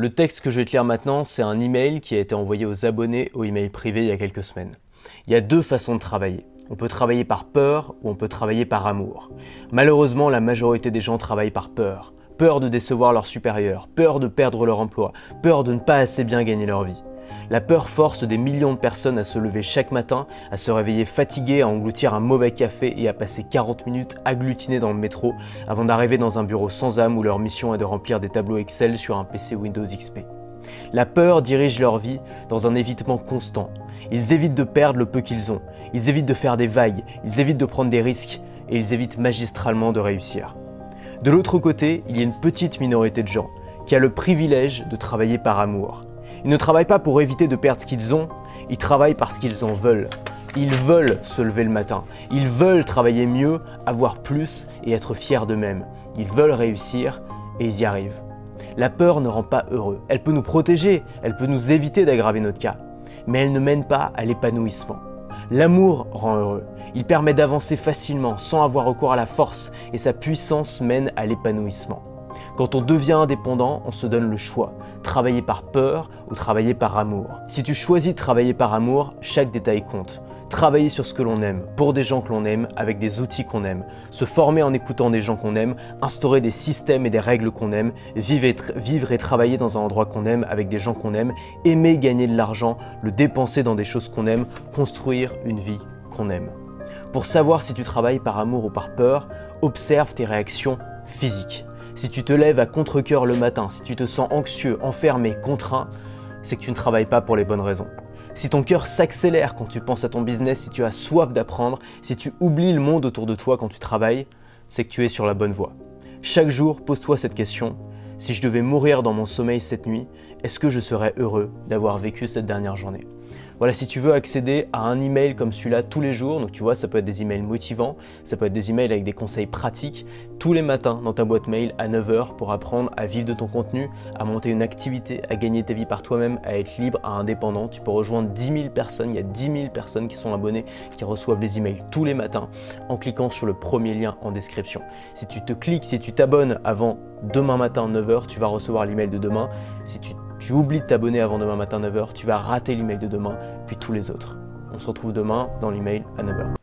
Le texte que je vais te lire maintenant, c'est un email qui a été envoyé aux abonnés au email privé il y a quelques semaines. Il y a deux façons de travailler. On peut travailler par peur ou on peut travailler par amour. Malheureusement, la majorité des gens travaillent par peur. Peur de décevoir leurs supérieurs, peur de perdre leur emploi, peur de ne pas assez bien gagner leur vie. La peur force des millions de personnes à se lever chaque matin, à se réveiller fatiguées, à engloutir un mauvais café et à passer 40 minutes agglutinées dans le métro avant d'arriver dans un bureau sans âme où leur mission est de remplir des tableaux Excel sur un PC Windows XP. La peur dirige leur vie dans un évitement constant. Ils évitent de perdre le peu qu'ils ont, ils évitent de faire des vagues, ils évitent de prendre des risques et ils évitent magistralement de réussir. De l'autre côté, il y a une petite minorité de gens qui a le privilège de travailler par amour. Ils ne travaillent pas pour éviter de perdre ce qu'ils ont, ils travaillent parce qu'ils en veulent. Ils veulent se lever le matin, ils veulent travailler mieux, avoir plus et être fiers d'eux-mêmes. Ils veulent réussir et ils y arrivent. La peur ne rend pas heureux. Elle peut nous protéger, elle peut nous éviter d'aggraver notre cas, mais elle ne mène pas à l'épanouissement. L'amour rend heureux. Il permet d'avancer facilement sans avoir recours à la force et sa puissance mène à l'épanouissement. Quand on devient indépendant, on se donne le choix, travailler par peur ou travailler par amour. Si tu choisis de travailler par amour, chaque détail compte. Travailler sur ce que l'on aime, pour des gens que l'on aime, avec des outils qu'on aime, se former en écoutant des gens qu'on aime, instaurer des systèmes et des règles qu'on aime, vivre et travailler dans un endroit qu'on aime, avec des gens qu'on aime, aimer gagner de l'argent, le dépenser dans des choses qu'on aime, construire une vie qu'on aime. Pour savoir si tu travailles par amour ou par peur, observe tes réactions physiques. Si tu te lèves à contre-cœur le matin, si tu te sens anxieux, enfermé, contraint, c'est que tu ne travailles pas pour les bonnes raisons. Si ton cœur s'accélère quand tu penses à ton business, si tu as soif d'apprendre, si tu oublies le monde autour de toi quand tu travailles, c'est que tu es sur la bonne voie. Chaque jour, pose-toi cette question. Si je devais mourir dans mon sommeil cette nuit, est-ce que je serais heureux d'avoir vécu cette dernière journée ? Voilà, si tu veux accéder à un email comme celui-là tous les jours, donc tu vois, ça peut être des emails motivants, ça peut être des emails avec des conseils pratiques, tous les matins dans ta boîte mail à 9 h pour apprendre à vivre de ton contenu, à monter une activité, à gagner ta vie par toi-même, à être libre, à indépendant. Tu peux rejoindre 10 000 personnes, il y a 10 000 personnes qui sont abonnées, qui reçoivent les emails tous les matins en cliquant sur le premier lien en description. Si tu t'abonnes avant demain matin 9 h, tu vas recevoir l'email de demain. Si tu oublies de t'abonner avant demain matin 9 h, tu vas rater l'email de demain, puis tous les autres. On se retrouve demain dans l'email à 9 h.